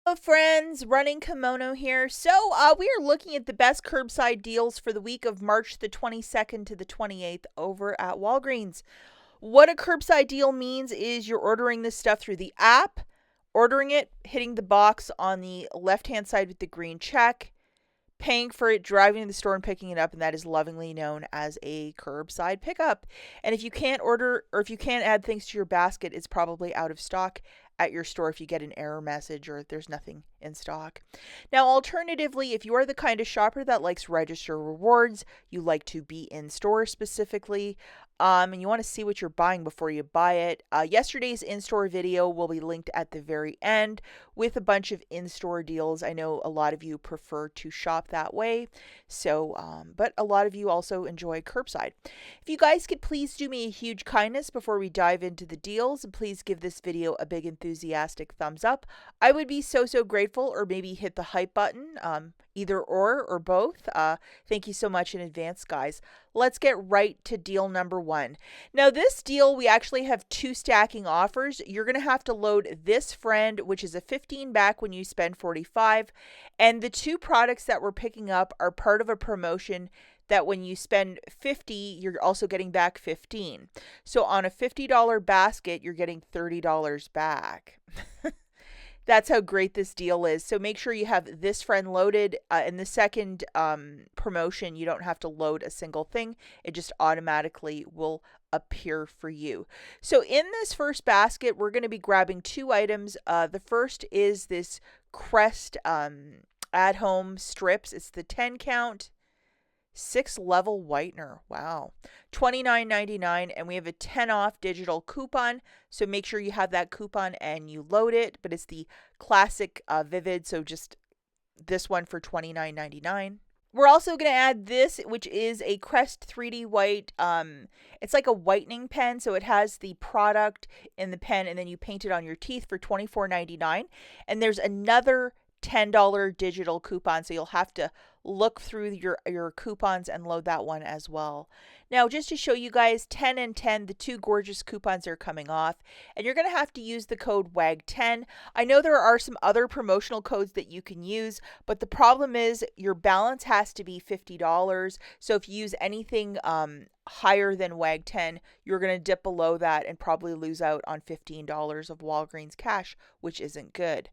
Hello friends, Running Kimono here. So we are looking at the best curbside deals for the week of March the 22nd to the 28th over at Walgreens. What a curbside deal means is you're ordering this stuff through the app, ordering it, hitting the box on the left-hand side with the green check, paying for it, driving to the store and picking it up, and that is lovingly known as a curbside pickup. And if you can't order or if you can't add things to your basket, it's probably out of stock at your store if you get an error message or if there's nothing in stock. Now, alternatively, if you are the kind of shopper that likes register rewards, you like to be in store specifically, and you want to see what you're buying before you buy it, yesterday's in-store video will be linked at the very end with a bunch of in-store deals. I know a lot of you prefer to shop that way, so but a lot of you also enjoy curbside. If you guys could please do me a huge kindness before we dive into the deals, and please give this video a big enthusiastic thumbs up, I would be so grateful, or maybe hit the hype button, either or both. Thank you so much in advance, guys. Let's get right to deal number one. Now, this deal, we actually have two stacking offers. You're going to have to load this friend, which is a 15 back when you spend 45. And the two products that we're picking up are part of a promotion that when you spend 50, you're also getting back 15. So on a $50 basket, you're getting $30 back. That's how great this deal is. So make sure you have this friend loaded. In the second promotion, you don't have to load a single thing. It just automatically will appear for you. So in this first basket, we're going to be grabbing two items. The first is this Crest at-home strips. It's the 10 count 6-level whitener. Wow. $29.99, and we have a 10 off digital coupon. So make sure you have that coupon and you load it. But it's the classic Vivid, so just this one for $29.99. We're also going to add this, which is a Crest 3D white. It's like a whitening pen, so it has the product in the pen, and then you paint it on your teeth for $24.99. And there's another $10 digital coupon, so you'll have to look through your coupons and load that one as well. Now, just to show you guys, 10 and 10, the two gorgeous coupons are coming off, and you're going to have to use the code WAG10. I know there are some other promotional codes that you can use, but the problem is your balance has to be $50. So if you use anything higher than WAG10, you're going to dip below that and probably lose out on $15 of Walgreens cash, which isn't good.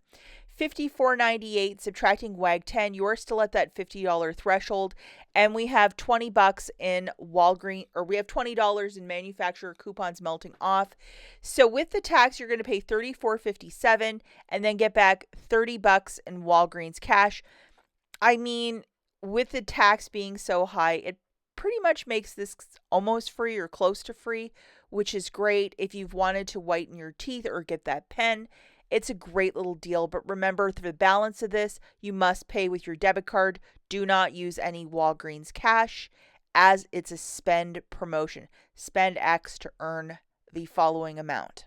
$54.98 subtracting WAG10, you're still at that $50 threshold, and we have $20 in Walgreens, or we have $20 in manufacturer coupons melting off. So with the tax, you're going to pay $34.57 and then get back $30 in Walgreens cash. I mean, with the tax being so high, it pretty much makes this almost free or close to free, which is great if you've wanted to whiten your teeth or get that pen. It's a great little deal, but remember, for the balance of this, you must pay with your debit card. Do not use any Walgreens cash, as it's a spend promotion. Spend X to earn the following amount.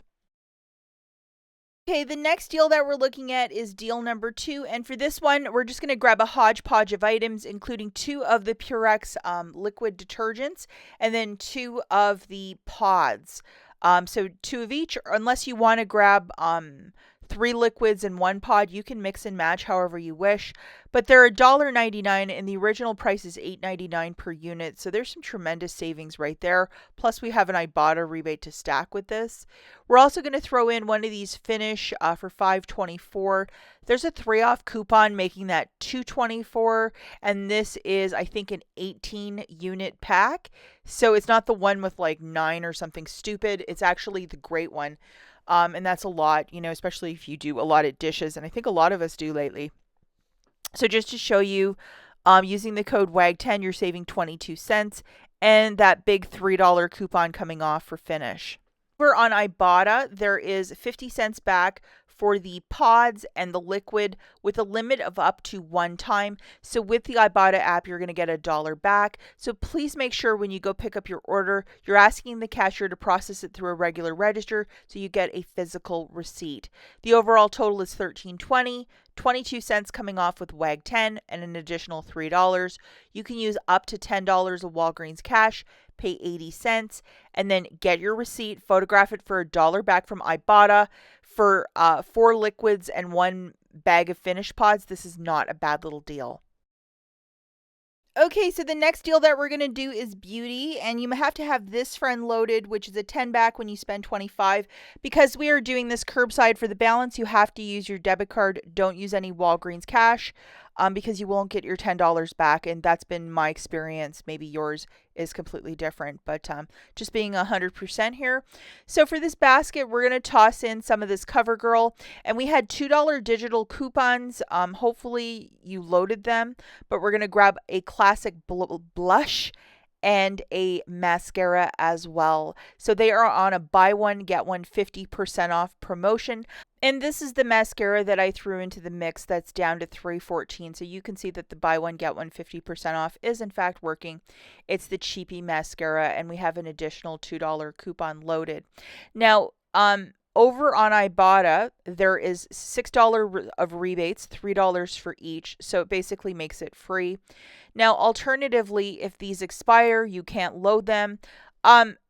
Okay, the next deal that we're looking at is deal number 2, and for this one, we're just going to grab a hodgepodge of items, including 2 of the Purex liquid detergents, and then 2 of the pods. So 2 of each, unless you want to grab 3 liquids in 1 pod, you can mix and match however you wish. But they're $1.99 and the original price is $8.99 per unit. So there's some tremendous savings right there. Plus we have an IBOTTA rebate to stack with this. We're also going to throw in one of these Finish for $5.24. There's a 3 off coupon making that $2.24, and this is, I think, an 18 unit pack. So it's not the one with like 9 or something stupid. It's actually the great one. And that's a lot, you know, especially if you do a lot of dishes, and I think a lot of us do lately. So just to show you, using the code WAG10, you're saving 22 cents, and that big $3 coupon coming off for Finish. Over on IBOTTA, there is 50 cents back for the pods and the liquid with a limit of up to 1 time. So with the IBOTTA app, you're going to get $1 back. So please make sure when you go pick up your order, you're asking the cashier to process it through a regular register so you get a physical receipt. The overall total is $13.20. 22 cents coming off with WAG10 and an additional $3. You can use up to $10 of Walgreens cash, pay 80 cents, and then get your receipt, photograph it for $1 back from IBOTTA for 4 liquids and 1 bag of finished pods, this is not a bad little deal. Okay, so the next deal that we're going to do is beauty, and you have to have this friend loaded, which is a 10 back when you spend 25. Because we are doing this curbside for the balance, you have to use your debit card. Don't use any Walgreens cash, because you won't get your $10 back, and that's been my experience. Maybe yours is completely different, but just being 100% here. So for this basket, we're going to toss in some of this CoverGirl, and we had $2 digital coupons. Hopefully you loaded them, but we're going to grab a classic blush and a mascara as well. So they are on a buy one, get one 50% off promotion. And this is the mascara that I threw into the mix that's down to $3.14. So you can see that the buy one, get one 50% off is in fact working. It's the cheapy mascara, and we have an additional $2 coupon loaded. Now, over on IBOTTA, there is $6 of rebates, $3 for each, so it basically makes it free. Now, alternatively, if these expire, you can't load them.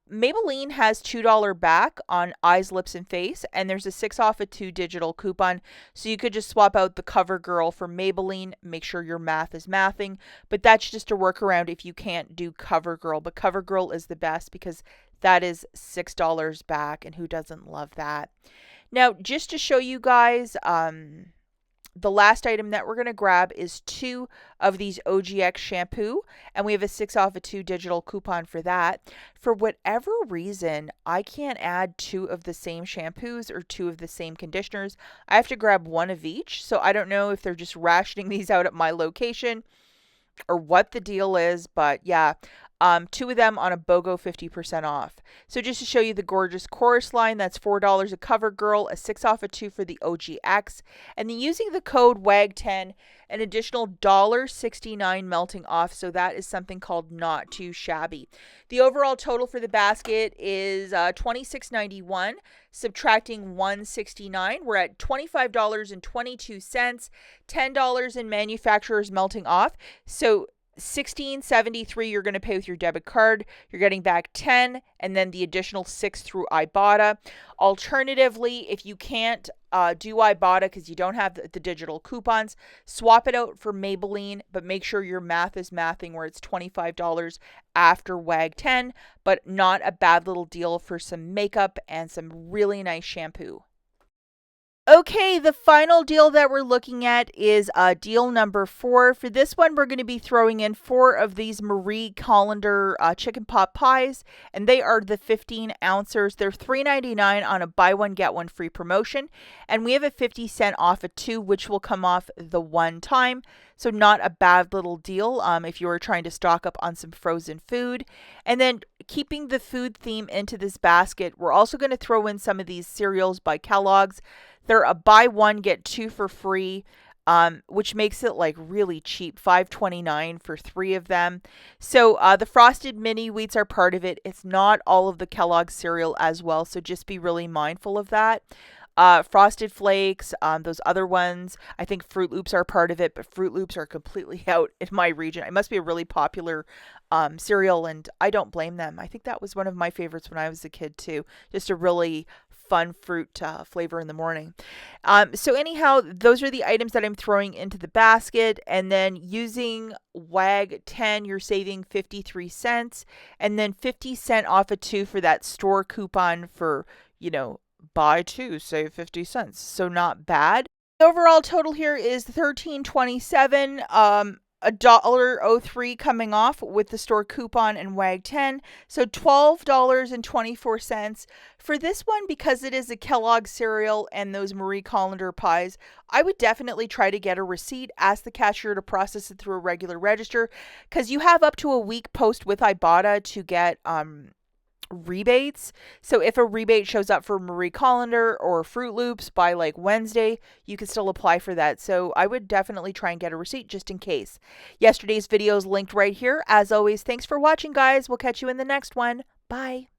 Maybelline has $2 back on eyes, lips, and face, and there's a 6 off of 2 digital coupon, so you could just swap out the CoverGirl for Maybelline. Make sure your math is mathing, but that's just a workaround if you can't do CoverGirl. But CoverGirl is the best because that is $6 back, and who doesn't love that? Now, just to show you guys, the last item that we're going to grab is 2 of these OGX shampoo, and we have a 6 off of 2 digital coupon for that. For whatever reason, I can't add 2 of the same shampoos or 2 of the same conditioners. I have to grab 1 of each, so I don't know if they're just rationing these out at my location or what the deal is, but yeah. 2 of them on a BOGO 50% off. So just to show you the gorgeous chorus line, that's $4 a CoverGirl, a 6 off of 2 for the OGX, and then using the code WAG10, an additional $1.69 melting off. So that is something called Not Too Shabby. The overall total for the basket is $26.91, subtracting $169. We're at $25.22, $10 in manufacturer's melting off. So $16.73 you're going to pay with your debit card. You're getting back 10, and then the additional 6 through IBOTTA. Alternatively, if you can't do IBOTTA because you don't have the digital coupons, swap it out for Maybelline, but make sure your math is mathing where it's $25 after WAG 10, but not a bad little deal for some makeup and some really nice shampoo. Okay, the final deal that we're looking at is deal number 4. For this one, we're going to be throwing in 4 of these Marie Colander chicken pot pies, and they are the 15 ounces. They're $3.99 on a buy one, get one free promotion, and we have a 50% off of 2, which will come off the one time. So not a bad little deal if you were trying to stock up on some frozen food. And then keeping the food theme into this basket, we're also going to throw in some of these cereals by Kellogg's. They're a buy one, get 2 for free, which makes it like really cheap, $5.29 for 3 of them. So the frosted mini wheats are part of it. It's not all of the Kellogg's cereal as well, so just be really mindful of that. Frosted Flakes, those other ones, I think Fruit Loops are part of it, but Fruit Loops are completely out in my region. It must be a really popular cereal, and I don't blame them. I think that was one of my favorites when I was a kid too. Just a really fun fruit flavor in the morning. So anyhow, those are the items that I'm throwing into the basket, and then using WAG 10, you're saving 53 cents, and then 50% off of 2 for that store coupon for, buy 2, save 50 cents. So not bad. The overall total here is $13.27. $1.03 coming off with the store coupon and WAG 10. So $12.24. For this one, because it is a Kellogg cereal and those Marie Colander pies, I would definitely try to get a receipt. Ask the cashier to process it through a regular register, because you have up to a week post with IBOTTA to get rebates. So if a rebate shows up for Marie Colander or Fruit Loops by like Wednesday, you can still apply for that. So I would definitely try and get a receipt just in case. Yesterday's video is linked right here. As always, thanks for watching, guys. We'll catch you in the next one. Bye.